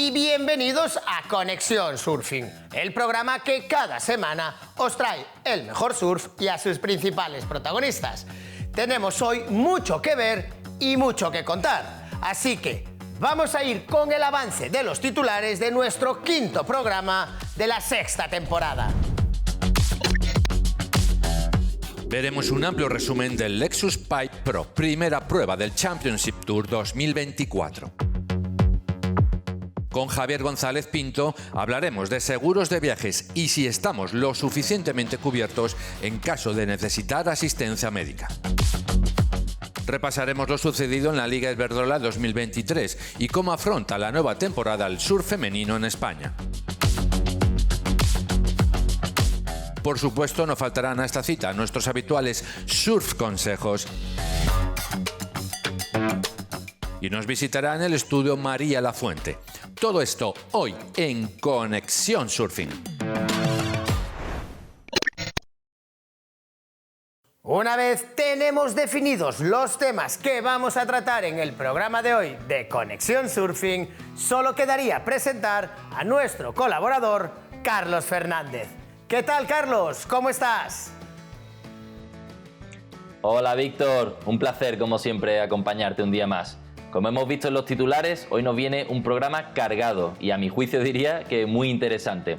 y bienvenidos a Conexión Surfing, el programa que cada semana os trae el mejor surf y a sus principales protagonistas. Tenemos hoy mucho que ver y mucho que contar, así que vamos a ir con el avance de los titulares de nuestro quinto programa de la sexta temporada. Veremos un amplio resumen del Lexus Pipe Pro, primera prueba del Championship Tour 2024. Con Javier González Pinto hablaremos de seguros de viajes y si estamos lo suficientemente cubiertos en caso de necesitar asistencia médica. Repasaremos lo sucedido en la Liga Iberdrola 2023 y cómo afronta la nueva temporada el surf femenino en España. Por supuesto, no faltarán a esta cita nuestros habituales surf consejos. Y nos visitará en el estudio María Lafuente. Todo esto hoy en Conexión Surfing. Una vez tenemos definidos los temas que vamos a tratar en el programa de hoy de Conexión Surfing, solo quedaría presentar a nuestro colaborador, Carlos Fernández. ¿Qué tal, Carlos? ¿Cómo estás? Hola, Víctor. Un placer, como siempre, acompañarte un día más. Como hemos visto en los titulares, hoy nos viene un programa cargado y, a mi juicio, diría que muy interesante.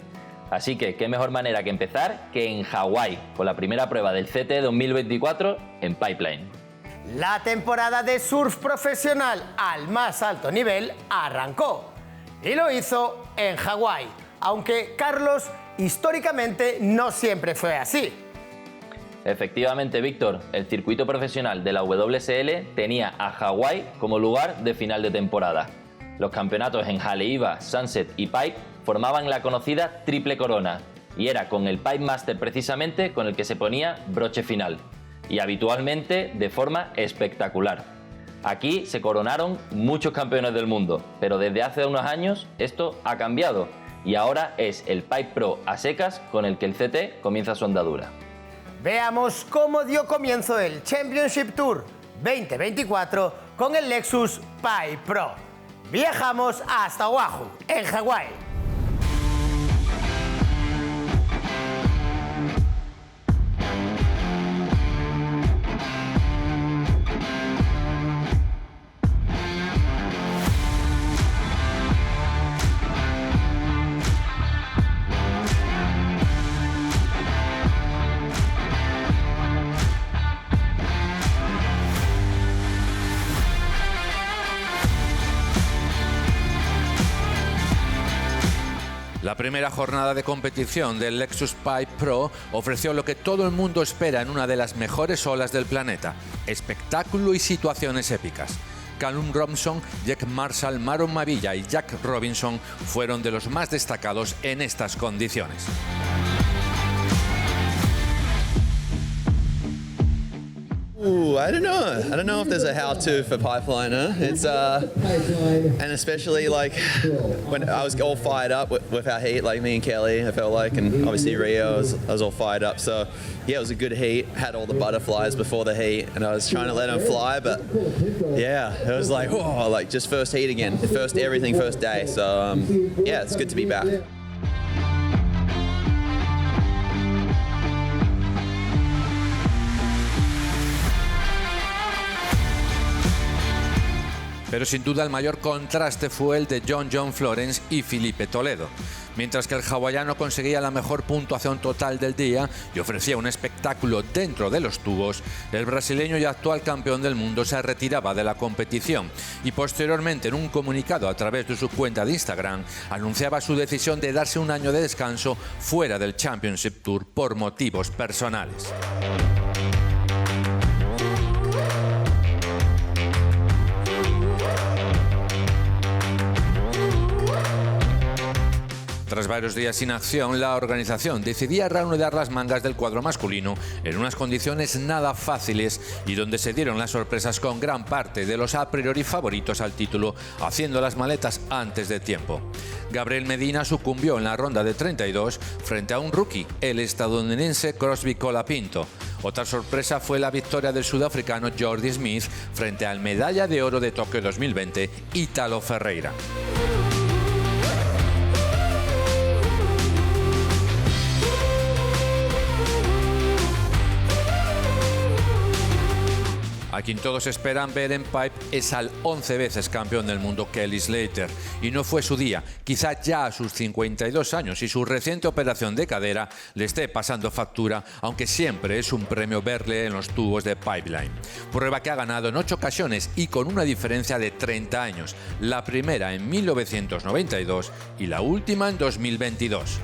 Así que, qué mejor manera que empezar que en Hawái, con la primera prueba del CT 2024 en Pipeline. La temporada de surf profesional al más alto nivel arrancó y lo hizo en Hawái, aunque, Carlos, históricamente no siempre fue así. Efectivamente, Víctor, el circuito profesional de la WSL tenía a Hawái como lugar de final de temporada. Los campeonatos en Haleiwa, Sunset y Pipe formaban la conocida Triple Corona y era con el Pipe Master precisamente con el que se ponía broche final y habitualmente de forma espectacular. Aquí se coronaron muchos campeones del mundo, pero desde hace unos años esto ha cambiado y ahora es el Pipe Pro a secas con el que el CT comienza su andadura. Veamos cómo dio comienzo el Championship Tour 2024 con el Lexus Pipe Pro. Viajamos hasta Oahu, en Hawái. La primera jornada de competición del Lexus Pipe Pro ofreció lo que todo el mundo espera en una de las mejores olas del planeta: espectáculo y situaciones épicas. Callum Robinson, Jack Marshall, Maron Mavilla y Jack Robinson fueron de los más destacados en estas condiciones. I don't know if there's a how-to for Pipeliner. It's and especially like when I was all fired up with our heat, like me and Kelly, I felt like, and obviously Rio, I was all fired up. So yeah, it was a good heat. Had all the butterflies before the heat, and I was trying to let them fly, but yeah, it was like, oh, like just first heat again, first everything, first day. So yeah, it's good to be back. Pero sin duda el mayor contraste fue el de John Florence y Filipe Toledo. Mientras que el hawaiano conseguía la mejor puntuación total del día y ofrecía un espectáculo dentro de los tubos, el brasileño y actual campeón del mundo se retiraba de la competición y posteriormente en un comunicado a través de su cuenta de Instagram anunciaba su decisión de darse un año de descanso fuera del Championship Tour por motivos personales. Tras varios días sin acción, la organización decidía reanudar las mangas del cuadro masculino en unas condiciones nada fáciles y donde se dieron las sorpresas con gran parte de los a priori favoritos al título haciendo las maletas antes de tiempo. Gabriel Medina sucumbió en la ronda de 32 frente a un rookie, el estadounidense Crosby Colapinto. Otra sorpresa fue la victoria del sudafricano Jordi Smith frente al medalla de oro de Tokio 2020, Ítalo Ferreira. A quien todos esperan ver en pipe es al 11 veces campeón del mundo Kelly Slater. Y no fue su día. Quizá ya a sus 52 años y su reciente operación de cadera le esté pasando factura, aunque siempre es un premio verle en los tubos de pipeline. Prueba que ha ganado en 8 ocasiones y con una diferencia de 30 años. La primera en 1992 y la última en 2022.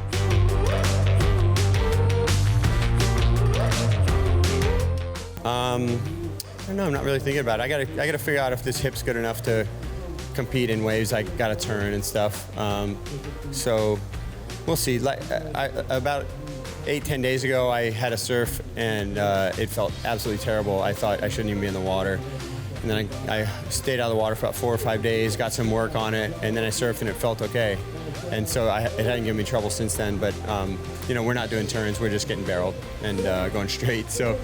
I don't know. I'm not really thinking about it. I gotta figure out if this hip's good enough to compete in waves. I gotta turn and stuff. So we'll see. Like about 8-10 days ago, I had a surf and it felt absolutely terrible. I thought I shouldn't even be in the water. And then I stayed out of the water for about 4 or 5 days, got some work on it, and then I surfed and it felt okay. And so it hadn't given me trouble since then. But we're not doing turns; we're just getting barreled and going straight. So,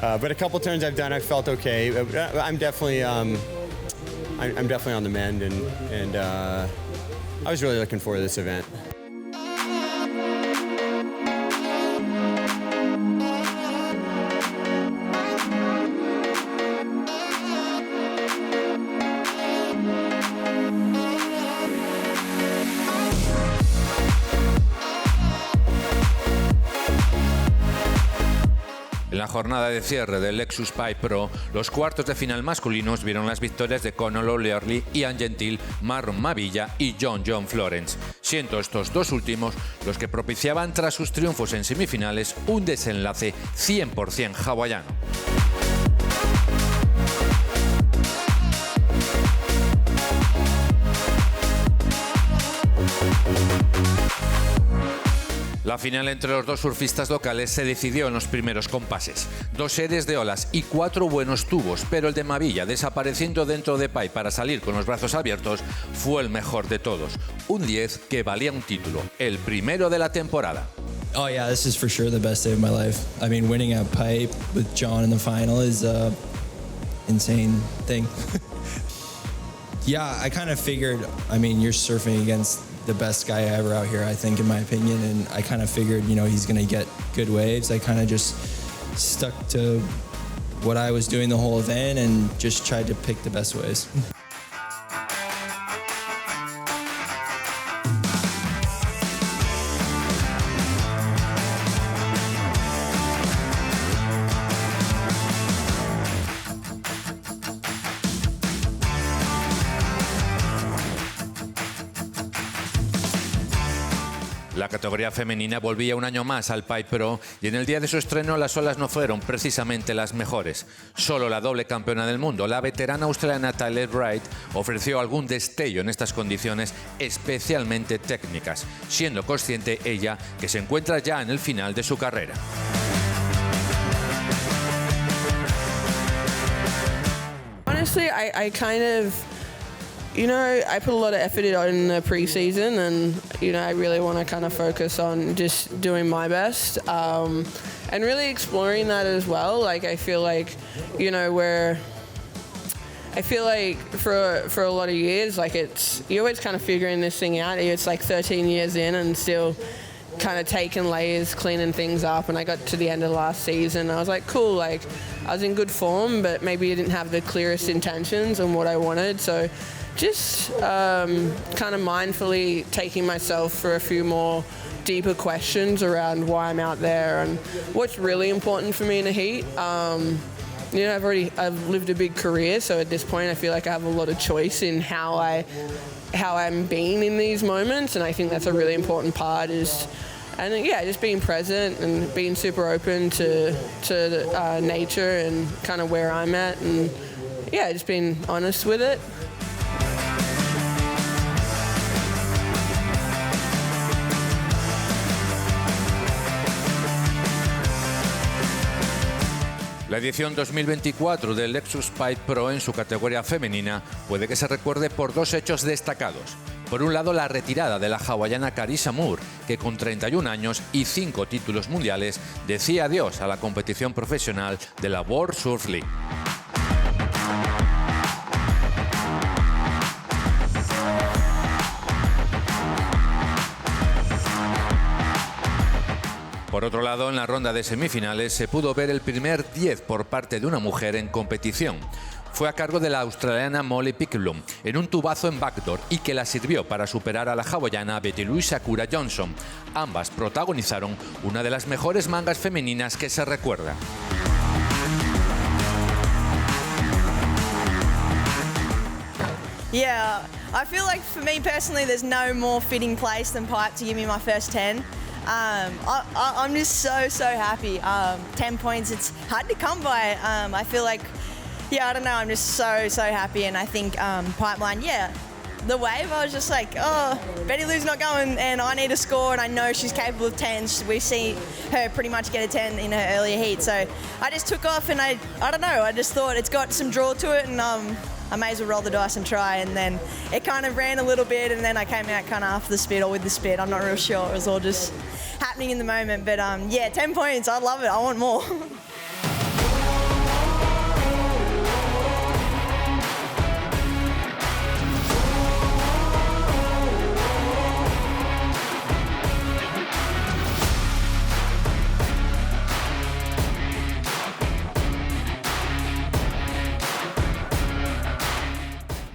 but a couple turns I've done, I felt okay. I'm definitely on the mend, and I was really looking forward to this event. En la jornada de cierre del Lexus Pipe Pro, los cuartos de final masculinos vieron las victorias de Conor O'Leary, Ian Gentile, Marron Mavilla y John Florence, siendo estos dos últimos los que propiciaban tras sus triunfos en semifinales un desenlace 100% hawaiano. La final entre los dos surfistas locales se decidió en los primeros compases. 2 series de olas y 4 buenos tubos, pero el de Mavilla, desapareciendo dentro de pipe para salir con los brazos abiertos, fue el mejor de todos. Un 10 que valía un título, el primero de la temporada. Oh yeah, this is for sure the best day of my life. I mean, winning at pipe with John in the final is a insane thing. Yeah, I kind of figured, I mean, you're surfing against the best guy ever out here, I think, in my opinion. And I kind of figured, he's going to get good waves. I kind of just stuck to what I was doing the whole event and just tried to pick the best waves. La categoría femenina volvía un año más al Pipe Pro y en el día de su estreno las olas no fueron precisamente las mejores. Solo la doble campeona del mundo, la veterana australiana Tyler Wright, ofreció algún destello en estas condiciones especialmente técnicas, siendo consciente ella que se encuentra ya en el final de su carrera. Honestly, I kind of, I put a lot of effort in the preseason, and I really want to kind of focus on just doing my best and really exploring that as well. Like I feel like, for a lot of years, like you're always kind of figuring this thing out. It's like 13 years in and still kind of taking layers, cleaning things up, and I got to the end of last season. I was like, cool, like I was in good form, but maybe I didn't have the clearest intentions on what I wanted. So just kind of mindfully taking myself for a few more deeper questions around why I'm out there and what's really important for me in the heat. I've lived a big career, so at this point I feel like I have a lot of choice in how I'm being in these moments, and I think that's a really important part just being present and being super open to nature and kind of where I'm at, and just being honest with it. La edición 2024 del Lexus Pipe Pro en su categoría femenina puede que se recuerde por 2 hechos destacados. Por un lado, la retirada de la hawaiana Carissa Moore, que con 31 años y 5 títulos mundiales decía adiós a la competición profesional de la World Surf League. Por otro lado, en la ronda de semifinales se pudo ver el primer 10 por parte de una mujer en competición. Fue a cargo de la australiana Molly Picklum en un tubazo en backdoor y que la sirvió para superar a la hawaiana Betty Louise Sakura Johnson. Ambas protagonizaron una de las mejores mangas femeninas que se recuerda. Yeah, I feel like for me personally, there's no more fitting place than Pipe to give me my first 10. I'm just so happy. 10 points, it's hard to come by. I feel like, yeah, I don't know, I'm just so happy. And I think Pipeline, yeah, the wave, I was just like, oh, Betty Lou's not going and I need a score and I know she's capable of 10s. We see her pretty much get a 10 in her earlier heat. So I just took off and I don't know, I just thought it's got some draw to it and I may as well roll the dice and try, and then it kind of ran a little bit and then I came out kind of after the spit or with the spit. I'm not real sure. It was all just happening in the moment. But yeah, 10 points. I love it. I want more.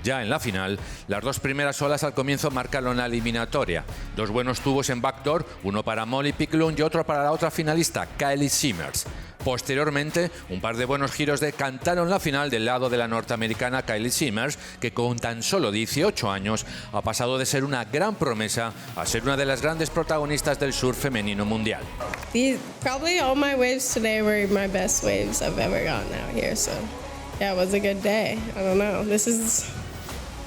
Ya en la final, las dos primeras olas al comienzo marcaron la eliminatoria. Dos buenos tubos en backdoor, uno para Molly Picklum y otro para la otra finalista, Kylie Simmers. Posteriormente, un par de buenos giros decantaron la final del lado de la norteamericana Kylie Simmers, que con tan solo 18 años ha pasado de ser una gran promesa a ser una de las grandes protagonistas del surf femenino mundial. Probably all my waves today were my best waves I've ever gotten out here, so yeah, it was a good day. I don't know, this is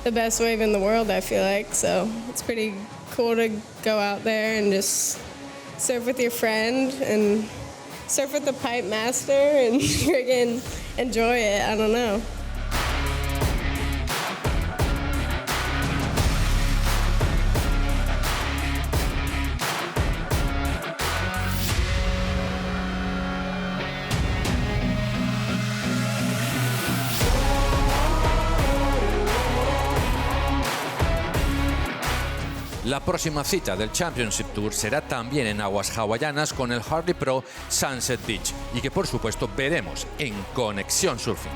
the best wave in the world, I feel like, so it's pretty cool to go out there and just surf with your friend and surf with the pipe master and friggin' enjoy it. I don't know. La próxima cita del Championship Tour será también en aguas hawaianas con el Harley Pro Sunset Beach y que por supuesto veremos en Conexión Surfing.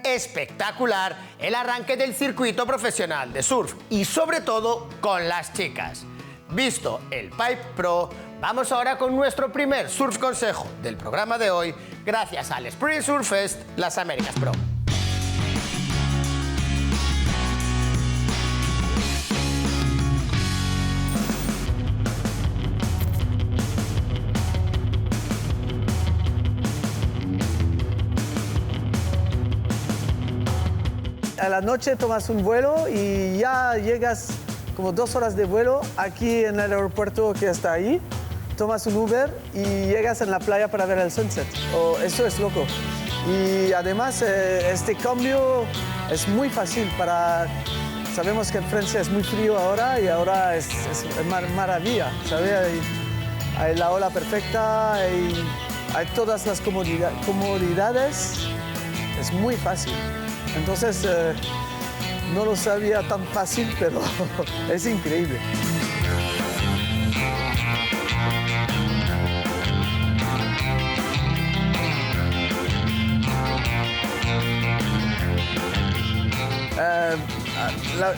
Espectacular el arranque del circuito profesional de surf y sobre todo con las chicas. Visto el Pipe Pro, vamos ahora con nuestro primer surf consejo del programa de hoy gracias al Spring Surf Fest Las Américas Pro. A la noche tomas un vuelo y ya llegas como 2 horas de vuelo aquí en el aeropuerto que está ahí. Tomas un Uber y llegas en la playa para ver el sunset. Eso es loco. Y además este cambio es muy fácil para... Sabemos que en Francia es muy frío ahora y ahora es maravilla, ¿sabes? Hay la ola perfecta, hay todas las comodidades. Es muy fácil. Entonces, no lo sabía tan fácil, pero es increíble.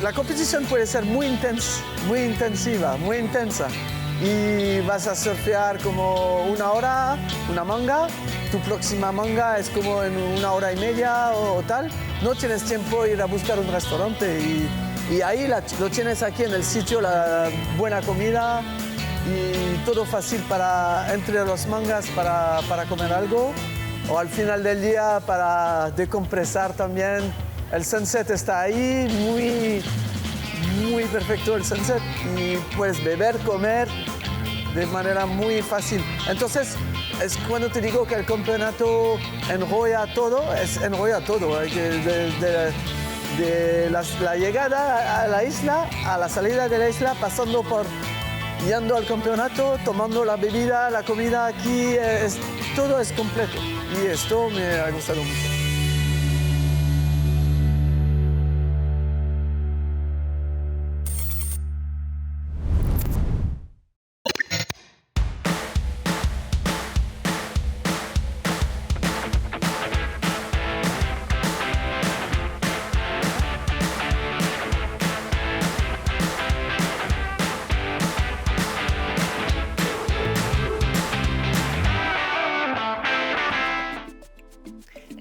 La competición puede ser muy intensiva, muy intensa. Y vas a surfear como 1 hora, una manga. Tu próxima manga es como en 1 hora y media o tal. No tienes tiempo de ir a buscar un restaurante y ahí lo tienes aquí en el sitio, la buena comida y todo fácil para entre los mangas para comer algo o al final del día para decompresar también. El sunset está ahí, muy perfecto el sunset y puedes beber, comer de manera muy fácil. Entonces, es cuando te digo que el campeonato enrolla todo. De la llegada a la isla, a la salida de la isla, pasando por yendo al campeonato, tomando la bebida, la comida aquí, todo es completo. Y esto me ha gustado mucho.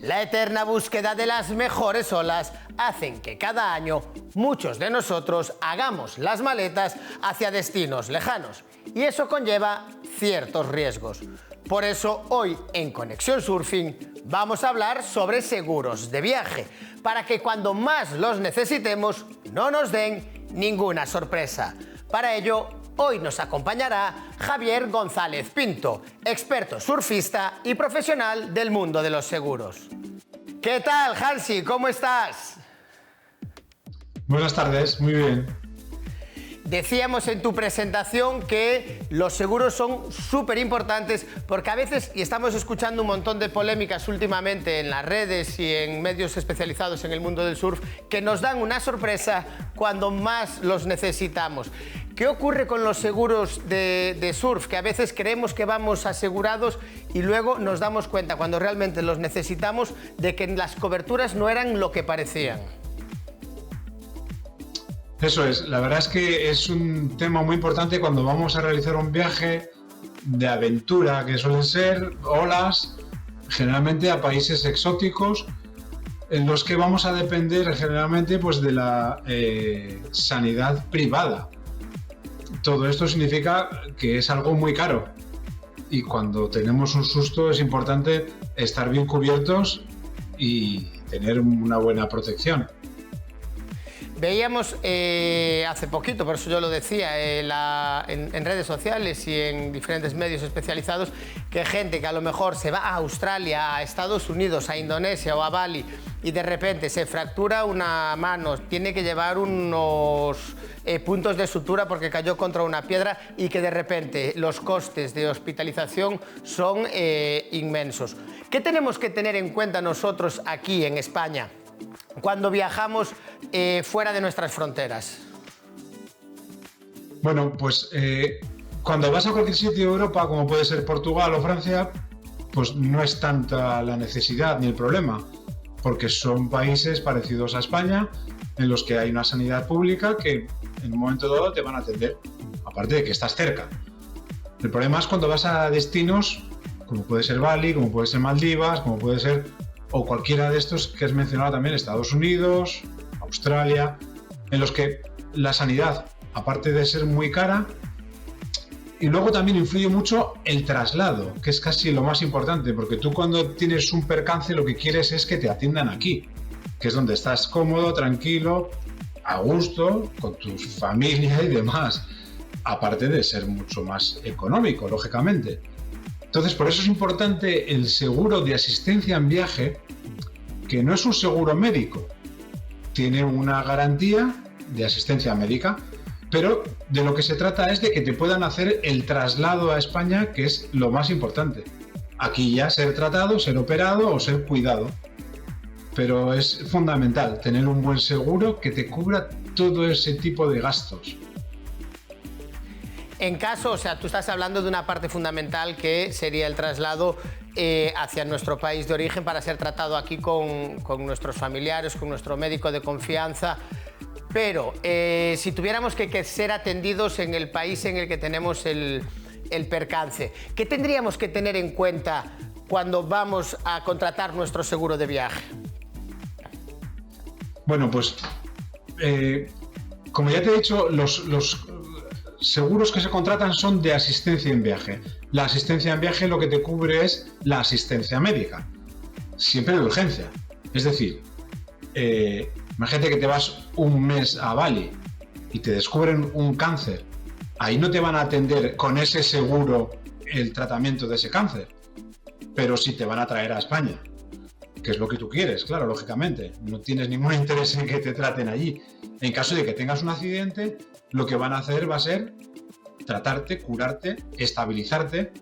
La eterna búsqueda de las mejores olas hacen que cada año muchos de nosotros hagamos las maletas hacia destinos lejanos y eso conlleva ciertos riesgos. Por eso hoy en Conexión Surfing vamos a hablar sobre seguros de viaje para que cuando más los necesitemos no nos den ninguna sorpresa. Para ello, hoy nos acompañará Javier González Pinto, experto surfista y profesional del mundo de los seguros. ¿Qué tal, Hansi? ¿Cómo estás? Buenas tardes, muy bien. Decíamos en tu presentación que los seguros son súper importantes porque a veces, y estamos escuchando un montón de polémicas últimamente en las redes y en medios especializados en el mundo del surf, que nos dan una sorpresa cuando más los necesitamos. ¿Qué ocurre con los seguros de surf? Que a veces creemos que vamos asegurados y luego nos damos cuenta, cuando realmente los necesitamos, de que las coberturas no eran lo que parecían. Eso es, la verdad es que es un tema muy importante cuando vamos a realizar un viaje de aventura, que suelen ser olas, generalmente a países exóticos, en los que vamos a depender generalmente pues, de la sanidad privada. Todo esto significa que es algo muy caro y cuando tenemos un susto es importante estar bien cubiertos y tener una buena protección. Veíamos hace poquito, por eso yo lo decía, en redes sociales y en diferentes medios especializados, que gente que a lo mejor se va a Australia, a Estados Unidos, a Indonesia o a Bali y de repente se fractura una mano, tiene que llevar unos puntos de sutura porque cayó contra una piedra y que de repente los costes de hospitalización son inmensos. ¿Qué tenemos que tener en cuenta nosotros aquí en España cuando viajamos fuera de nuestras fronteras? Bueno, pues cuando vas a cualquier sitio de Europa, como puede ser Portugal o Francia, pues no es tanta la necesidad ni el problema, porque son países parecidos a España, en los que hay una sanidad pública que en un momento dado te van a atender, aparte de que estás cerca. El problema es cuando vas a destinos como puede ser Bali, como puede ser Maldivas, como puede ser o cualquiera de estos que has mencionado también, Estados Unidos, Australia, en los que la sanidad, aparte de ser muy cara, y luego también influye mucho el traslado, que es casi lo más importante, porque tú cuando tienes un percance lo que quieres es que te atiendan aquí, que es donde estás cómodo, tranquilo, a gusto, con tu familia y demás, aparte de ser mucho más económico, lógicamente. Entonces, por eso es importante el seguro de asistencia en viaje, que no es un seguro médico, tiene una garantía de asistencia médica, pero de lo que se trata es de que te puedan hacer el traslado a España, que es lo más importante. Aquí ya ser tratado, ser operado o ser cuidado. Pero es fundamental tener un buen seguro que te cubra todo ese tipo de gastos. En caso, o sea, tú estás hablando de una parte fundamental que sería el traslado hacia nuestro país de origen para ser tratado aquí con nuestros familiares, con nuestro médico de confianza. Pero si tuviéramos que ser atendidos en el país en el que tenemos el percance, ¿qué tendríamos que tener en cuenta cuando vamos a contratar nuestro seguro de viaje? Bueno, pues como ya te he dicho, los seguros que se contratan son de asistencia en viaje. La asistencia en viaje lo que te cubre es la asistencia médica, siempre de urgencia. Es decir, imagínate que te vas un mes a Bali y te descubren un cáncer. Ahí no te van a atender con ese seguro el tratamiento de ese cáncer, pero sí te van a traer a España, que es lo que tú quieres, claro, lógicamente. No tienes ningún interés en que te traten allí. En caso de que tengas un accidente, lo que van a hacer va a ser tratarte, curarte, estabilizarte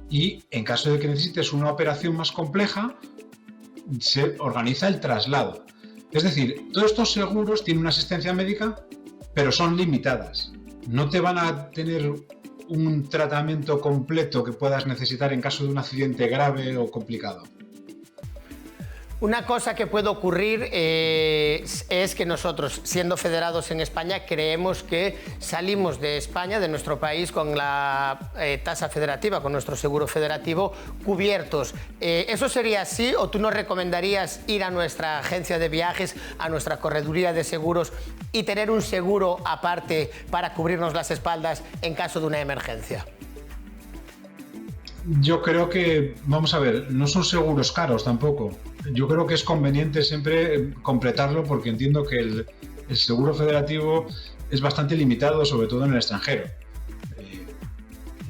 y en caso de que necesites una operación más compleja, se organiza el traslado. Es decir, todos estos seguros tienen una asistencia médica, pero son limitadas. No te van a tener un tratamiento completo que puedas necesitar en caso de un accidente grave o complicado. Una cosa que puede ocurrir es que nosotros, siendo federados en España, creemos que salimos de España, de nuestro país, con la tasa federativa, con nuestro seguro federativo, cubiertos. ¿Eso sería así o tú nos recomendarías ir a nuestra agencia de viajes, a nuestra correduría de seguros y tener un seguro aparte para cubrirnos las espaldas en caso de una emergencia? Yo creo que, vamos a ver, no son seguros caros tampoco. Yo creo que es conveniente siempre completarlo porque entiendo que el seguro federativo es bastante limitado, sobre todo en el extranjero.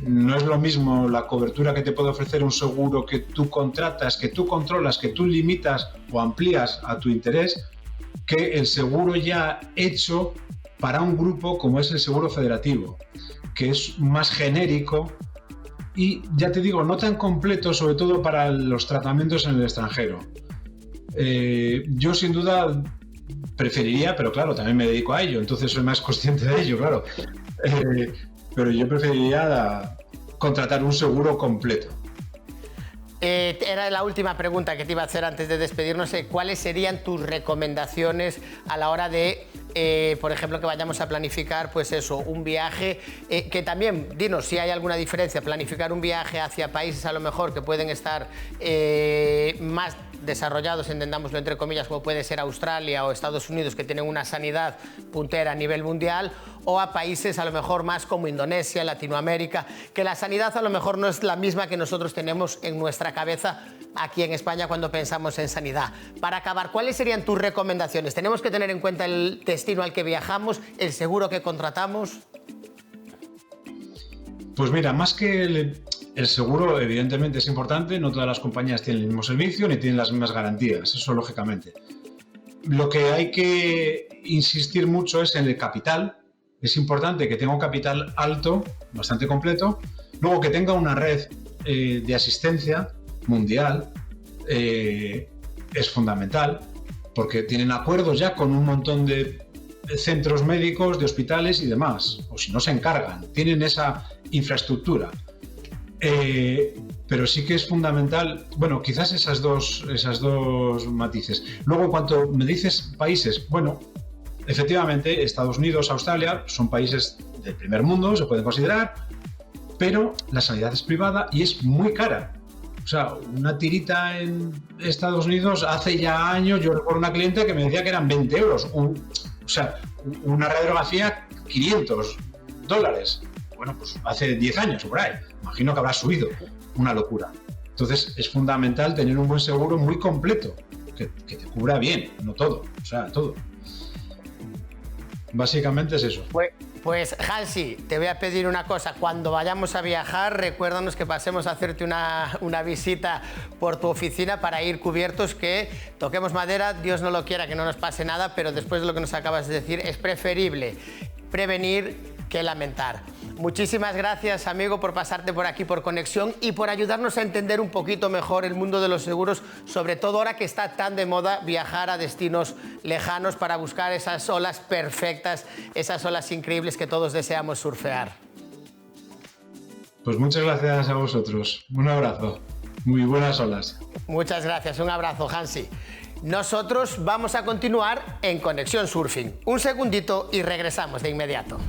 No es lo mismo la cobertura que te puede ofrecer un seguro que tú contratas, que tú controlas, que tú limitas o amplías a tu interés, que el seguro ya hecho para un grupo como es el seguro federativo, que es más genérico y, ya te digo, no tan completo, sobre todo para los tratamientos en el extranjero. Yo sin duda preferiría, pero claro, también me dedico a ello, entonces soy más consciente de ello, claro. Pero yo preferiría contratar un seguro completo. Era la última pregunta que te iba a hacer antes de despedirnos. ¿Cuáles serían tus recomendaciones a la hora de, por ejemplo, que vayamos a planificar, pues eso, un viaje? Que también, dinos si hay alguna diferencia, planificar un viaje hacia países a lo mejor que pueden estar más desarrollados, entendámoslo entre comillas, como puede ser Australia o Estados Unidos, que tienen una sanidad puntera a nivel mundial, o a países a lo mejor más como Indonesia, Latinoamérica, que la sanidad a lo mejor no es la misma que nosotros tenemos en nuestra cabeza aquí en España cuando pensamos en sanidad. Para acabar, ¿cuáles serían tus recomendaciones? ¿Tenemos que tener en cuenta el destino al que viajamos, el seguro que contratamos? Pues mira, más que el seguro, evidentemente es importante, no todas las compañías tienen el mismo servicio ni tienen las mismas garantías, eso lógicamente. Lo que hay que insistir mucho es en el capital. Es importante que tenga un capital alto, bastante completo, luego que tenga una red de asistencia mundial, es fundamental, porque tienen acuerdos ya con un montón de centros médicos, de hospitales y demás, o si no se encargan, tienen esa infraestructura. Pero sí que es fundamental, bueno, quizás esas dos matices. Luego, en cuanto me dices países, bueno, efectivamente, Estados Unidos, Australia son países del primer mundo, se pueden considerar, pero la sanidad es privada y es muy cara. O sea, una tirita en Estados Unidos hace ya años, yo recuerdo una cliente que me decía que eran 20 euros. O sea, una radiografía, $500. Bueno, pues hace 10 años o por ahí. Imagino que habrá subido. Una locura. Entonces, es fundamental tener un buen seguro muy completo, que te cubra bien, no todo, o sea, todo. Básicamente es eso. Pues Hansi, te voy a pedir una cosa. Cuando vayamos a viajar, recuérdanos que pasemos a hacerte una visita por tu oficina para ir cubiertos, que toquemos madera, Dios no lo quiera que no nos pase nada, pero después de lo que nos acabas de decir, es preferible prevenir que lamentar. Muchísimas gracias, amigo, por pasarte por aquí por Conexión y por ayudarnos a entender un poquito mejor el mundo de los seguros, sobre todo ahora que está tan de moda viajar a destinos lejanos para buscar esas olas perfectas, esas olas increíbles que todos deseamos surfear. Pues muchas gracias a vosotros. Un abrazo. Muy buenas olas. Muchas gracias. Un abrazo, Hansi. Nosotros vamos a continuar en Conexión Surfing. Un segundito y regresamos de inmediato.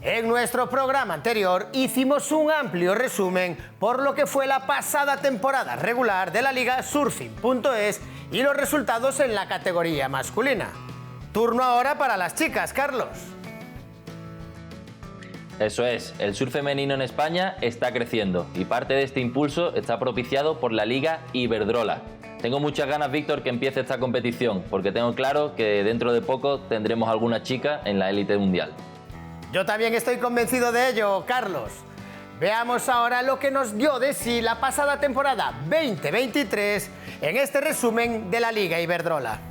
En nuestro programa anterior hicimos un amplio resumen por lo que fue la pasada temporada regular de la Liga Surfing.es y los resultados en la categoría masculina. Turno ahora para las chicas, Carlos. Eso es, el surf femenino en España está creciendo y parte de este impulso está propiciado por la Liga Iberdrola. Tengo muchas ganas, Víctor, que empiece esta competición, porque tengo claro que dentro de poco tendremos alguna chica en la élite mundial. Yo también estoy convencido de ello, Carlos. Veamos ahora lo que nos dio de sí la pasada temporada 2023 en este resumen de la Liga Iberdrola.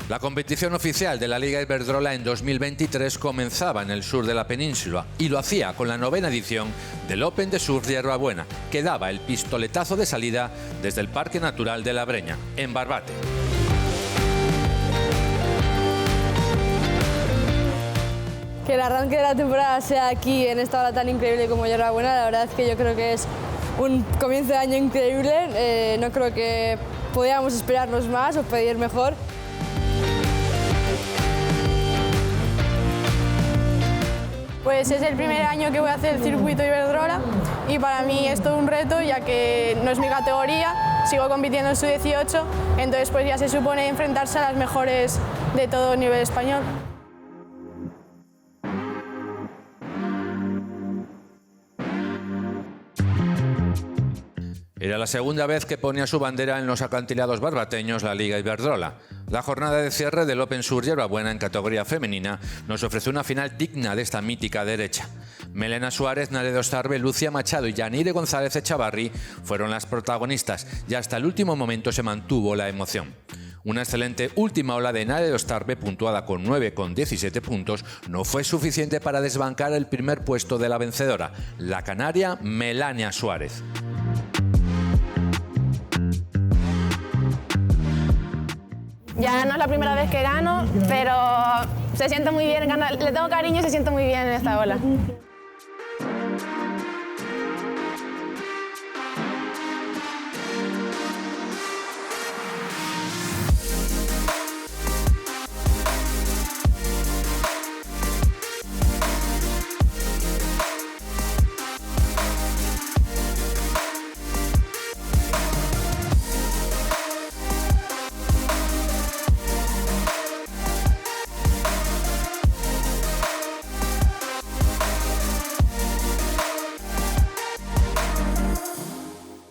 La competición oficial de la Liga Iberdrola en 2023 comenzaba en el sur de la península y lo hacía con la 9ª edición del Open de Surf de Hierbabuena, que daba el pistoletazo de salida desde el Parque Natural de la Breña, en Barbate. Que el arranque de la temporada sea aquí, en esta hora tan increíble como Hierbabuena, la verdad es que yo creo que es un comienzo de año increíble. No creo que podíamos esperarnos más o pedir mejor. Pues es el primer año que voy a hacer el circuito Iberdrola y para mí es todo un reto, ya que no es mi categoría, sigo compitiendo en sub-18, entonces pues ya se supone enfrentarse a las mejores de todo nivel español. Era la segunda vez que ponía su bandera en los acantilados barbateños la Liga Iberdrola. La jornada de cierre del Open Sur Hierbabuena en categoría femenina nos ofreció una final digna de esta mítica derecha. Melena Suárez, Naredo Starbe, Lucia Machado y Yanire González Echavarri fueron las protagonistas y hasta el último momento se mantuvo la emoción. Una excelente última ola de Naredo Starbe, puntuada con 9,17 puntos, no fue suficiente para desbancar el primer puesto de la vencedora, la canaria Melania Suárez. Ya no es la primera vez que gano, pero se siente muy bien, le tengo cariño y se siente muy bien en esta ola.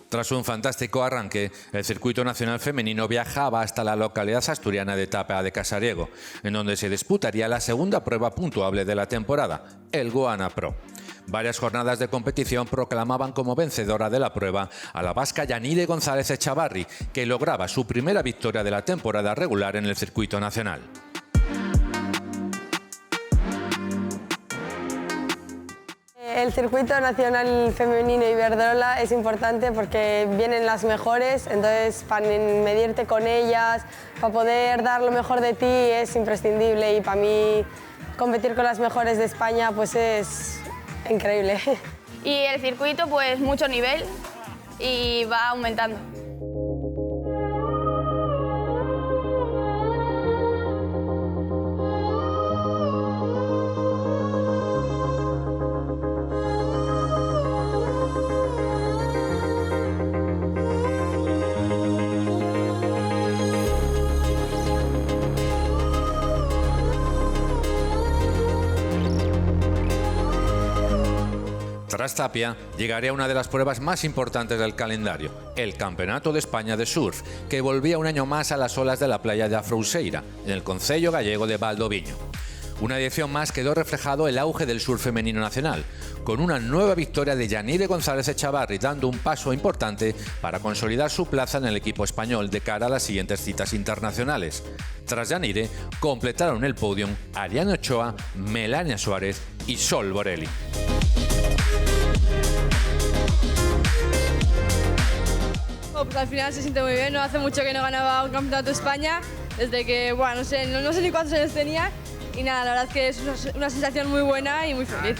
Tras un fantástico arranque, el circuito nacional femenino viajaba hasta la localidad asturiana de Tapia de Casariego, en donde se disputaría la segunda prueba puntuable de la temporada, el Goana Pro. Varias jornadas de competición proclamaban como vencedora de la prueba a la vasca Yanire González Echavarri, que lograba su primera victoria de la temporada regular en el circuito nacional. El circuito nacional femenino Iberdrola es importante porque vienen las mejores, entonces para medirte con ellas, para poder dar lo mejor de ti es imprescindible y para mí competir con las mejores de España pues es increíble. Y el circuito pues mucho nivel y va aumentando. Tras Tapia, llegaría una de las pruebas más importantes del calendario, el Campeonato de España de Surf, que volvía un año más a las olas de la playa de Afrouseira, en el concello gallego de Valdoviño. Una edición más quedó reflejado el auge del surf femenino nacional, con una nueva victoria de Yanire González Echavarri, dando un paso importante para consolidar su plaza en el equipo español de cara a las siguientes citas internacionales. Tras Yanire, completaron el podium Ariane Ochoa, Melania Suárez y Sol Borelli. Pues al final se siente muy bien, no hace mucho que no ganaba un campeonato de España, desde que, bueno, no sé ni cuántos años tenía, y nada, la verdad es que es una sensación muy buena y muy feliz.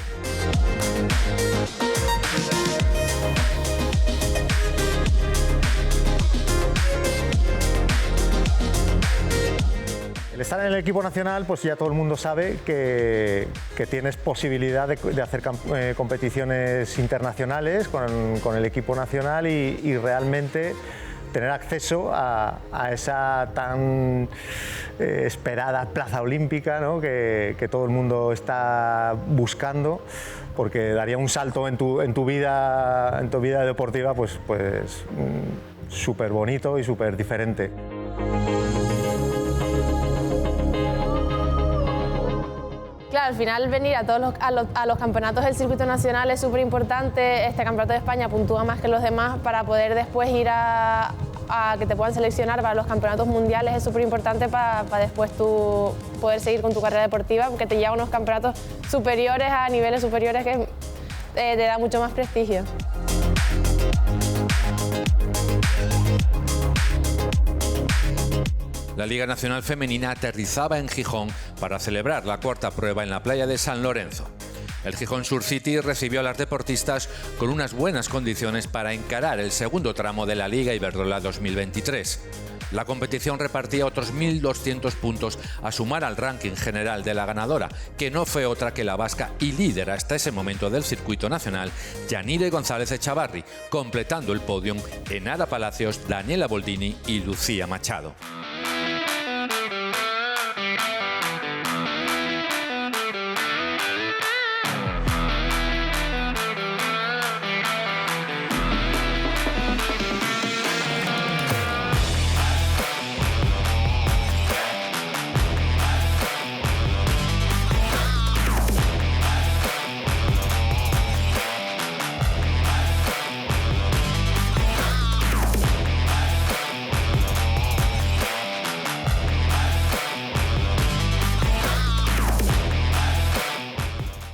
El estar en el equipo nacional, pues ya todo el mundo sabe que tienes posibilidad de hacer competiciones internacionales con el equipo nacional y realmente tener acceso a esa tan esperada plaza olímpica, ¿no? que todo el mundo está buscando, porque daría un salto en tu vida deportiva pues súper bonito y súper diferente. Claro, al final venir a todos los campeonatos del circuito nacional es súper importante. Este campeonato de España puntúa más que los demás para poder después ir a que te puedan seleccionar para los campeonatos mundiales. Es súper importante para después tú poder seguir con tu carrera deportiva, porque te lleva a unos campeonatos superiores, a niveles superiores, que te da mucho más prestigio. La Liga Nacional Femenina aterrizaba en Gijón para celebrar la cuarta prueba en la playa de San Lorenzo. El Gijón Sur City recibió a las deportistas con unas buenas condiciones para encarar el segundo tramo de la Liga Iberdrola 2023. La competición repartía otros 1.200 puntos a sumar al ranking general de la ganadora, que no fue otra que la vasca y líder hasta ese momento del circuito nacional, Yanire González Echavarri, completando el podium Enara Palacios, Daniela Boldini y Lucía Machado.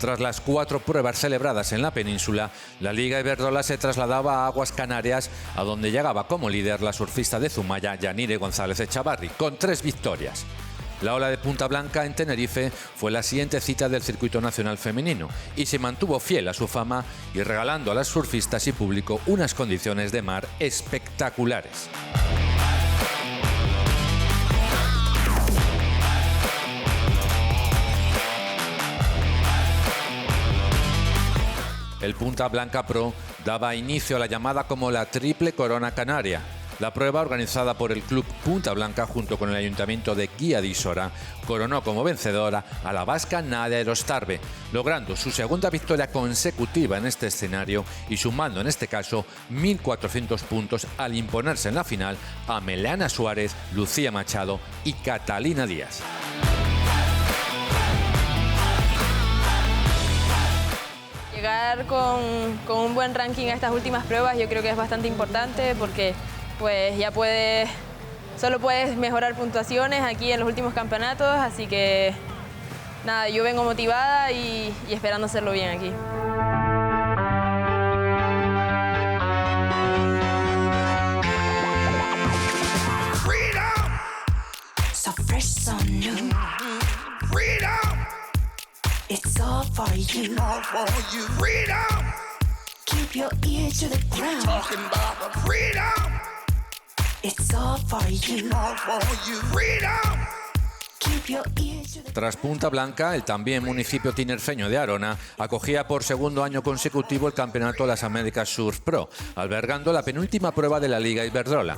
Tras las 4 pruebas celebradas en la península, la Liga Iberdrola se trasladaba a aguas Canarias, a donde llegaba como líder la surfista de Zumaya, Yanire González Echavarri, con 3 victorias. La ola de Punta Blanca en Tenerife fue la siguiente cita del circuito nacional femenino y se mantuvo fiel a su fama y regalando a las surfistas y público unas condiciones de mar espectaculares. El Punta Blanca Pro daba inicio a la llamada como la Triple Corona Canaria. La prueba, organizada por el Club Punta Blanca junto con el Ayuntamiento de Guía de Isora, coronó como vencedora a la vasca Nadia Erostarbe, logrando su segunda victoria consecutiva en este escenario y sumando en este caso 1.400 puntos al imponerse en la final a Meleana Suárez, Lucía Machado y Catalina Díaz. Llegar con un buen ranking a estas últimas pruebas yo creo que es bastante importante, porque pues ya solo puedes mejorar puntuaciones aquí en los últimos campeonatos, así que nada, yo vengo motivada y esperando hacerlo bien aquí. It's all for you. All for you. Freedom. Keep your ear to the ground. Talking about freedom. It's all for you. All for you. Freedom. Keep your ear to the... Tras Punta Blanca, el también municipio tinerfeño de Arona acogía por segundo año consecutivo el campeonato de las Américas Surf Pro, albergando la penúltima prueba de la Liga Iberdrola.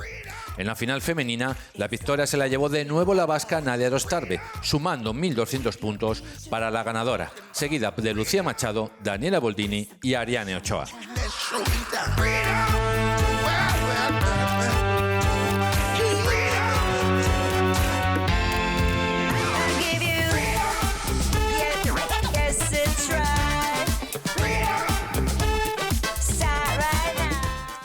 En la final femenina, la victoria se la llevó de nuevo la vasca Nadia Erostarbe, sumando 1.200 puntos para la ganadora, seguida de Lucía Machado, Daniela Boldini y Ariane Ochoa.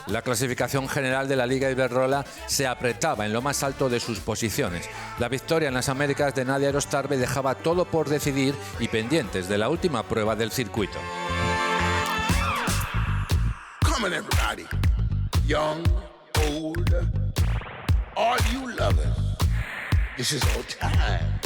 La clasificación general de la Liga Iberdrola se apretaba en lo más alto de sus posiciones. La victoria en las Américas de Nadia Erostarbe dejaba todo por decidir y pendientes de la última prueba del circuito. Come on, everybody. Young, old, all you lovers. This is our time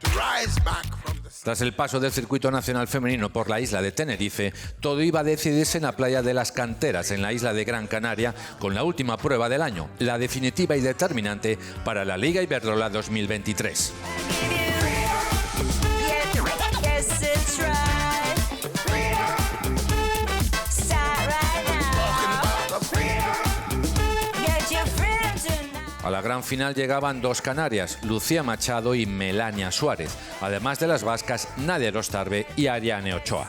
to rise back from the Tras el paso del circuito nacional femenino por la isla de Tenerife, todo iba a decidirse en la playa de las Canteras, en la isla de Gran Canaria, con la última prueba del año, la definitiva y determinante para la Liga Iberdrola 2023. A la gran final llegaban dos canarias, Lucía Machado y Melania Suárez, además de las vascas Nadia Erostarbe y Ariane Ochoa.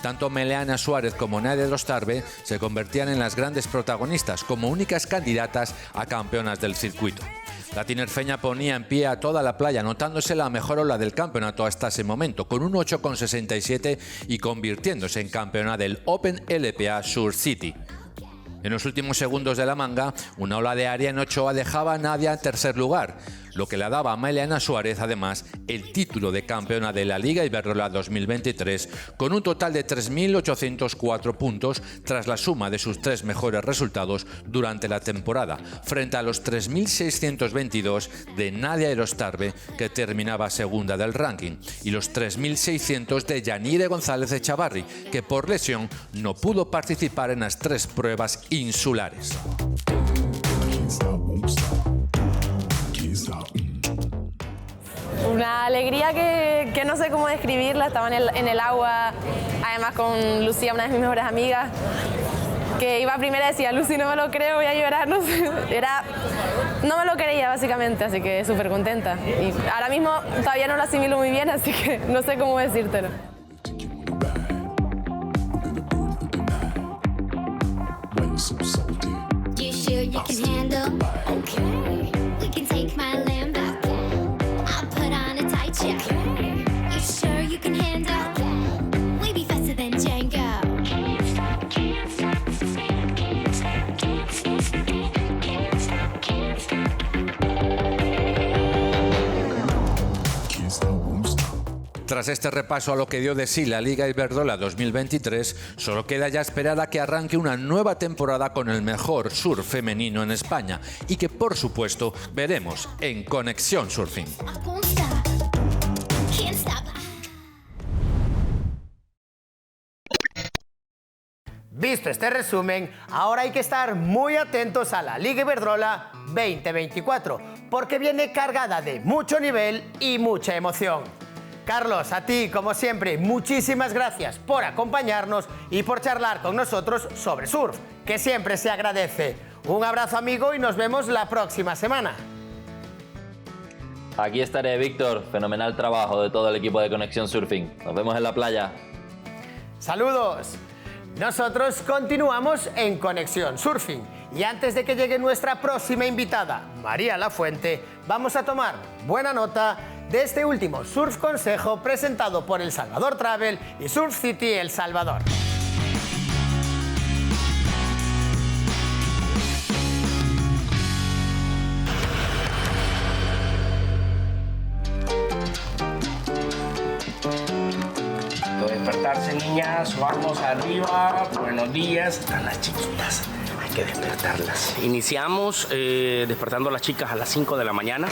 Tanto Melania Suárez como Nadia Erostarbe se convertían en las grandes protagonistas, como únicas candidatas a campeonas del circuito. La tinerfeña ponía en pie a toda la playa, anotándose la mejor ola del campeonato hasta ese momento, con un 8,67 y convirtiéndose en campeona del Open LPA Sur City. En los últimos segundos de la manga, una ola de Ariane Ochoa dejaba a Nadia en tercer lugar, lo que le daba a Melania Suárez, además, el título de campeona de la Liga Iberdrola 2023, con un total de 3.804 puntos tras la suma de sus tres mejores resultados durante la temporada, frente a los 3.622 de Nadia Erostarbe, que terminaba segunda del ranking, y los 3.600 de Yanire González Echavarri, que por lesión no pudo participar en las tres pruebas insulares. Una alegría que no sé cómo describirla. Estaba en el agua, además con Lucía, una de mis mejores amigas, que iba primera y decía, Lucy, no me lo creo, voy a llorar. No me lo creía, básicamente, así que súper contenta. Y ahora mismo todavía no lo asimilo muy bien, así que no sé cómo decírtelo. You sure you can handle? Okay. We can take my land back. I'll put on a tight check. You sure you can handle? We be faster than Django. Can't stop, can't stop, can't stop, can't stop, can't stop, can't stop. Tras este repaso a lo que dio de sí la Liga Iberdrola 2023, solo queda ya esperar a que arranque una nueva temporada con el mejor surf femenino en España y que, por supuesto, veremos en Conexión Surfing. Visto este resumen, ahora hay que estar muy atentos a la Liga Iberdrola 2024, porque viene cargada de mucho nivel y mucha emoción. Carlos, a ti, como siempre, muchísimas gracias por acompañarnos y por charlar con nosotros sobre surf, que siempre se agradece. Un abrazo, amigo, y nos vemos la próxima semana. Aquí estaré, Víctor. Fenomenal trabajo de todo el equipo de Conexión Surfing. Nos vemos en la playa. Saludos. Nosotros continuamos en Conexión Surfing y antes de que llegue nuestra próxima invitada, María Lafuente, vamos a tomar buena nota de este último Surf Consejo presentado por El Salvador Travel y Surf City El Salvador. Despertarse, niñas, vamos arriba, buenos días. Están las chiquitas, hay que despertarlas. Iniciamos despertando a las chicas a las 5 de la mañana.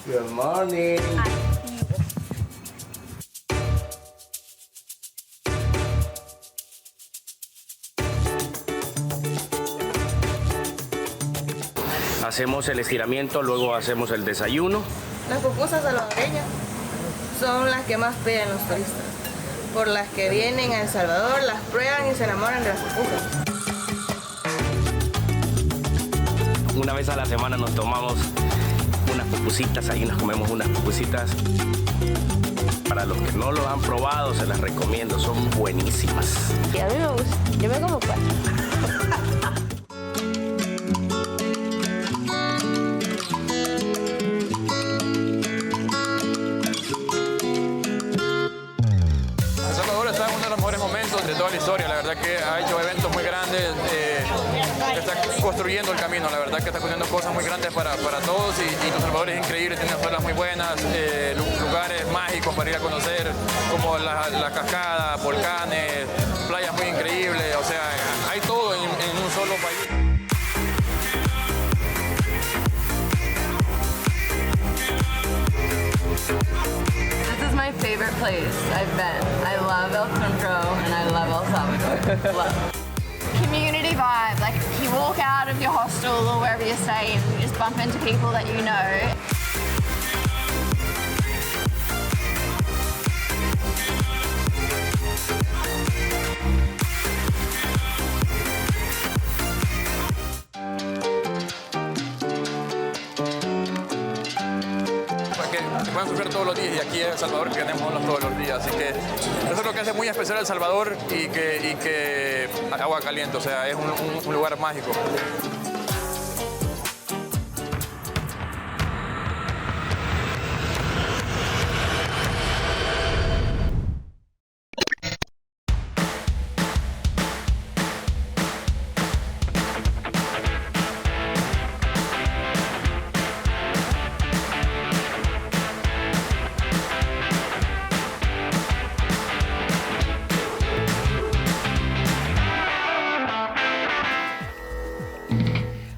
Good morning. Hacemos el estiramiento, luego hacemos el desayuno. Las pupusas salvadoreñas son las que más pegan los turistas, por las que vienen a El Salvador, las prueban y se enamoran de las pupusas. Una vez a la semana nos tomamos unas pupusitas, ahí nos comemos unas pupusitas. Para los que no lo han probado, se las recomiendo, son buenísimas. Y a mí me gusta, yo me como 4. De toda la historia, la verdad que ha hecho eventos muy grandes, está construyendo el camino, la verdad que está construyendo cosas muy grandes para todos y El Salvador es increíble, tiene olas muy buenas, lugares mágicos para ir a conocer, como la cascada, volcanes, playas muy increíbles, o sea, hay todo en un solo país. This is my favorite place I've been. I love El Centro and I love El Salvador. Love. Community vibe, like you walk out of your hostel or wherever you're staying, you just bump into people that you know. Puedan surfear todos los días y aquí en El Salvador que tenemos olas todos los días, así que eso es lo que hace muy especial El Salvador y que agua caliente, o sea, es un lugar mágico.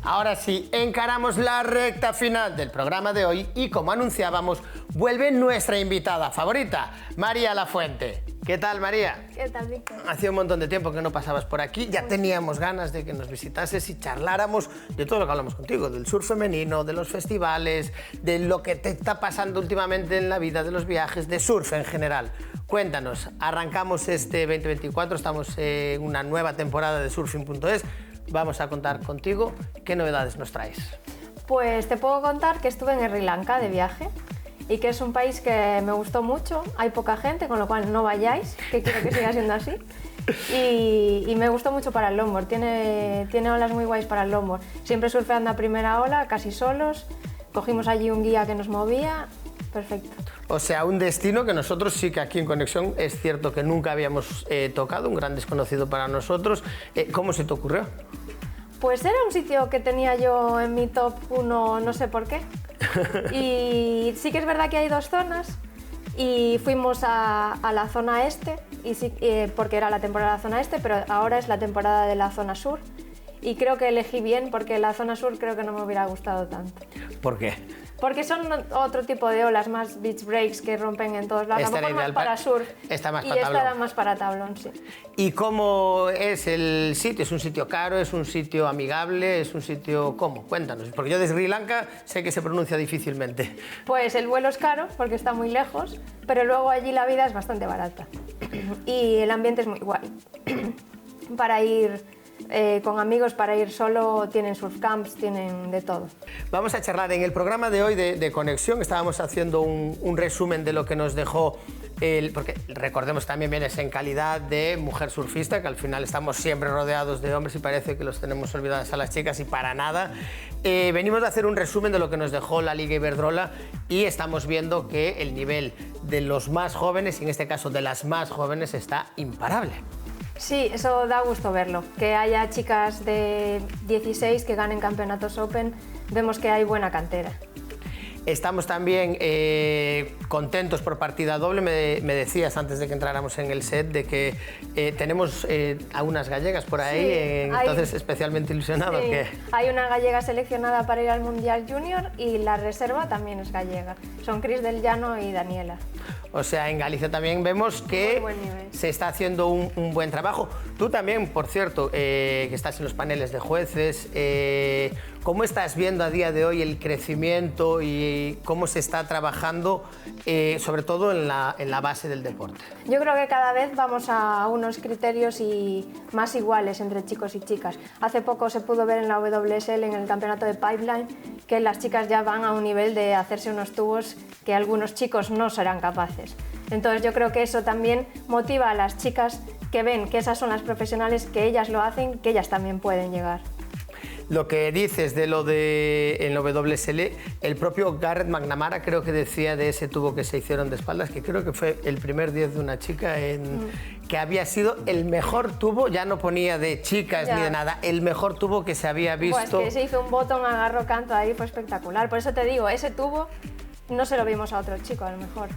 Ahora sí, encaramos la recta final del programa de hoy y, como anunciábamos, vuelve nuestra invitada favorita, María Lafuente. ¿Qué tal, María? ¿Qué tal, Víctor? Hacía un montón de tiempo que no pasabas por aquí, ya teníamos ganas de que nos visitases y charláramos de todo lo que hablamos contigo, del surf femenino, de los festivales, de lo que te está pasando últimamente en la vida, de los viajes, de surf en general. Cuéntanos, arrancamos este 2024, estamos en una nueva temporada de Surfing.es. Vamos a contar contigo. ¿Qué novedades nos traes? Pues te puedo contar que estuve en Sri Lanka de viaje y que es un país que me gustó mucho. Hay poca gente, con lo cual no vayáis, que quiero que siga siendo así. Y me gustó mucho para el longboard. Tiene olas muy guays para el longboard. Siempre surfeando a primera ola, casi solos. Cogimos allí un guía que nos movía. Perfecto. O sea, un destino que nosotros sí que aquí en Conexión es cierto que nunca habíamos tocado, un gran desconocido para nosotros. ¿Cómo se te ocurrió? Pues era un sitio que tenía yo en mi top 1, no sé por qué. Y sí que es verdad que hay dos zonas y fuimos a la zona este, porque era la temporada de la zona este, pero ahora es la temporada de la zona sur. Y creo que elegí bien porque la zona sur creo que no me hubiera gustado tanto. ¿Por qué? Porque son otro tipo de olas, más beach breaks que rompen en todos lados. A lo mejor más para surf. Esta más y para esta tablón. era más para tablón, sí. ¿Y cómo es el sitio? ¿Es un sitio caro? ¿Es un sitio amigable? ¿Es un sitio cómo? Cuéntanos, porque yo de Sri Lanka sé que se pronuncia difícilmente. Pues el vuelo es caro porque está muy lejos, pero luego allí la vida es bastante barata. Y el ambiente es muy guay. Para ir con amigos, para ir solo, tienen surf camps, tienen de todo. Vamos a charlar en el programa de hoy de Conexión. Estábamos haciendo un resumen de lo que nos dejó porque recordemos también vienes en calidad de mujer surfista, que al final estamos siempre rodeados de hombres y parece que los tenemos olvidadas a las chicas y para nada. Venimos a hacer un resumen de lo que nos dejó la Liga Iberdrola y estamos viendo que el nivel de los más jóvenes, y en este caso de las más jóvenes, está imparable. Sí, eso da gusto verlo, que haya chicas de 16 que ganen campeonatos Open, vemos que hay buena cantera. Estamos también contentos por partida doble. Me decías antes de que entráramos en el set de que tenemos a unas gallegas por ahí, Sí, entonces especialmente ilusionado. Sí, que... hay una gallega seleccionada para ir al Mundial Junior y la reserva también es gallega. Son Cris del Llano y Daniela. O sea, en Galicia también vemos que se está haciendo un buen trabajo. Tú también, por cierto, que estás en los paneles de jueces, ¿cómo estás viendo a día de hoy el crecimiento y cómo se está trabajando, sobre todo en la base del deporte? Yo creo que cada vez vamos a unos criterios más iguales entre chicos y chicas. Hace poco se pudo ver en la WSL, en el campeonato de Pipeline, que las chicas ya van a un nivel de hacerse unos tubos que algunos chicos no serán capaces. Entonces yo creo que eso también motiva a las chicas que ven que esas son las profesionales, que ellas lo hacen, que ellas también pueden llegar. Lo que dices de lo de en WSL, el propio Garrett McNamara creo que decía de ese tubo que se hicieron de espaldas, que creo que fue el primer 10 de una chica que había sido el mejor tubo, ya no ponía de chicas ni de nada, el mejor tubo que se había visto. Pues que se hizo un botón, agarró canto ahí, fue espectacular. Por eso te digo, ese tubo no se lo vimos a otro chico a lo mejor.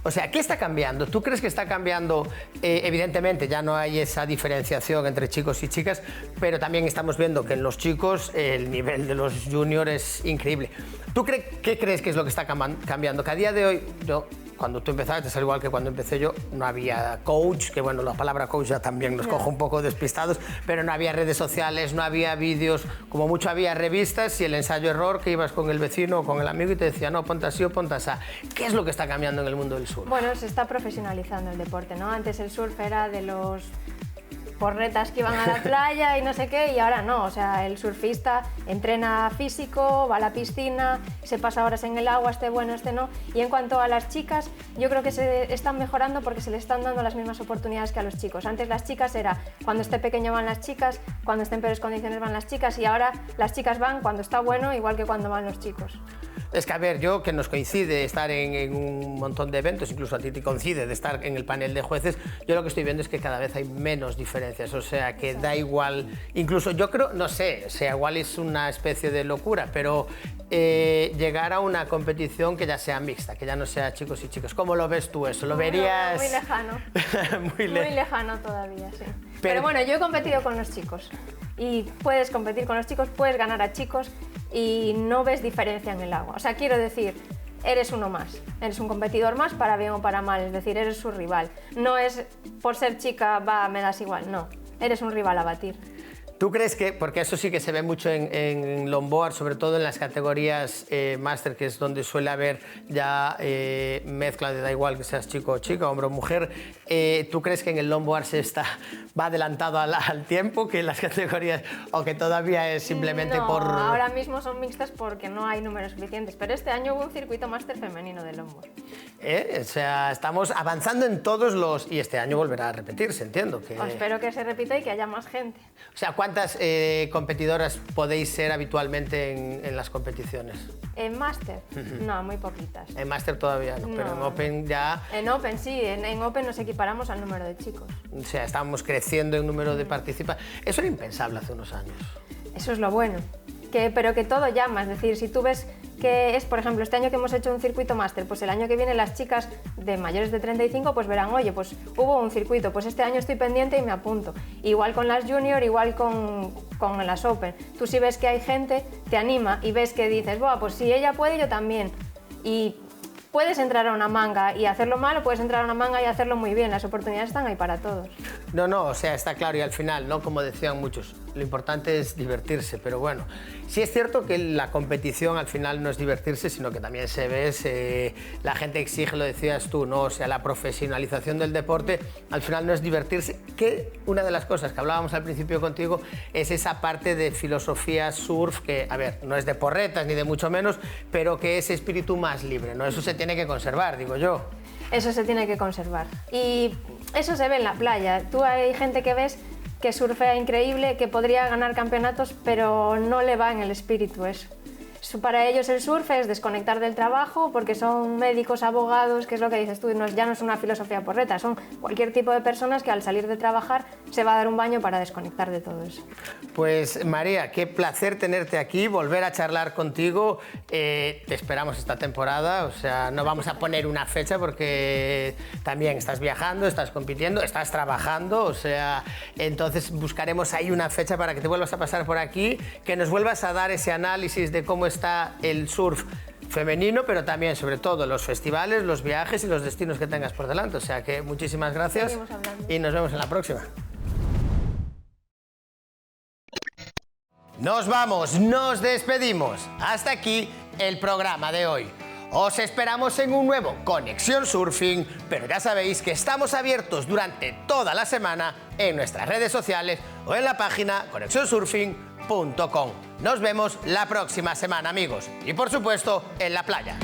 O sea, ¿qué está cambiando? ¿Tú crees que está cambiando? Evidentemente ya no hay esa diferenciación entre chicos y chicas, pero también estamos viendo que en los chicos el nivel de los juniors es increíble. ¿Tú qué crees que es lo que está cambiando? Que a día de hoy, yo cuando tú empezaste, es igual que cuando empecé yo, no había coach, que bueno, la palabra coach ya también nos coge un poco despistados, pero no había redes sociales, no había vídeos, como mucho había revistas y el ensayo-error que ibas con el vecino o con el amigo y te decía, no, ponte así o ponte así. ¿Qué es lo que está cambiando en el mundo del surf? Bueno, se está profesionalizando el deporte, ¿no? Antes el surf era de los porretas que iban a la playa y no sé qué, y ahora no, o sea, el surfista entrena físico, va a la piscina, se pasa horas en el agua, esté bueno, esté no. Y en cuanto a las chicas, yo creo que se están mejorando porque se les están dando las mismas oportunidades que a los chicos. Antes las chicas era cuando esté pequeño van las chicas, cuando esté en peores condiciones van las chicas, y ahora las chicas van cuando está bueno, igual que cuando van los chicos. Es que, a ver, yo que nos coincide estar en un montón de eventos, incluso a ti te coincide de estar en el panel de jueces, yo lo que estoy viendo es que cada vez hay menos diferencias, o sea, que da igual, incluso yo creo, no sé, o sea, igual es una especie de locura, pero llegar a una competición que ya sea mixta, que ya no sea chicos y chicas. ¿Cómo lo ves tú eso? ¿Lo verías...? Muy lejano, muy lejano todavía, sí. Pero bueno, yo he competido con los chicos y puedes competir con los chicos, puedes ganar a chicos y no ves diferencia en el agua. O sea, quiero decir, eres uno más, eres un competidor más para bien o para mal, es decir, eres su rival. No es por ser chica, va, me das igual, no, eres un rival a batir. ¿Tú crees que, porque eso sí que se ve mucho en longboard, sobre todo en las categorías máster, que es donde suele haber ya mezcla de da igual que seas chico o chica, hombre o mujer, ¿tú crees que en el longboard va adelantado al tiempo que en las categorías, o que todavía es simplemente no, por...? Ahora mismo son mixtas porque no hay números suficientes, pero este año hubo un circuito máster femenino de longboard. O sea, estamos avanzando en todos los... Y este año volverá a repetirse, entiendo. Espero que se repita y que haya más gente. O sea, ¿cuántas competidoras podéis ser habitualmente en las competiciones? ¿En máster? No, muy poquitas. En máster todavía no, pero en Open ya... En Open sí, en Open nos equiparamos al número de chicos. O sea, estamos creciendo en número de participantes. Eso era impensable hace unos años. Eso es lo bueno. Pero que todo llama, es decir, si tú ves que es, por ejemplo, este año que hemos hecho un circuito máster, pues el año que viene las chicas de mayores de 35 pues verán, oye, pues hubo un circuito, pues este año estoy pendiente y me apunto. Igual con las junior, igual con las open. Tú si ves que hay gente, te anima y ves que dices, buah, pues si ella puede, yo también. Y puedes entrar a una manga y hacerlo mal o puedes entrar a una manga y hacerlo muy bien, las oportunidades están ahí para todos. No, o sea, está claro y al final, ¿no? Como decían muchos, lo importante es divertirse, pero bueno, sí es cierto que la competición al final no es divertirse, sino que también se ve, la gente exige, lo decías tú, ¿no? O sea, la profesionalización del deporte al final no es divertirse, que una de las cosas que hablábamos al principio contigo es esa parte de filosofía surf que, a ver, no es de porretas ni de mucho menos, pero que es espíritu más libre, ¿no? Eso se tiene que conservar, digo yo. Eso se tiene que conservar. Y eso se ve en la playa. Tú hay gente que ves que surfea increíble, que podría ganar campeonatos, pero no le va en el espíritu eso. Para ellos el surf es desconectar del trabajo porque son médicos, abogados, que es lo que dices tú, ya no es una filosofía porreta, son cualquier tipo de personas que al salir de trabajar se va a dar un baño para desconectar de todo eso. Pues María, qué placer tenerte aquí, volver a charlar contigo, te esperamos esta temporada, o sea, no vamos a poner una fecha porque también estás viajando, estás compitiendo, estás trabajando, o sea, entonces buscaremos ahí una fecha para que te vuelvas a pasar por aquí, que nos vuelvas a dar ese análisis de cómo está el surf femenino, pero también, sobre todo, los festivales, los viajes y los destinos que tengas por delante. O sea que muchísimas gracias y nos vemos en la próxima. Nos vamos, nos despedimos. Hasta aquí el programa de hoy. Os esperamos en un nuevo Conexión Surfing, pero ya sabéis que estamos abiertos durante toda la semana en nuestras redes sociales o en la página conexionsurfing.com. Nos vemos la próxima semana, amigos, y por supuesto en la playa.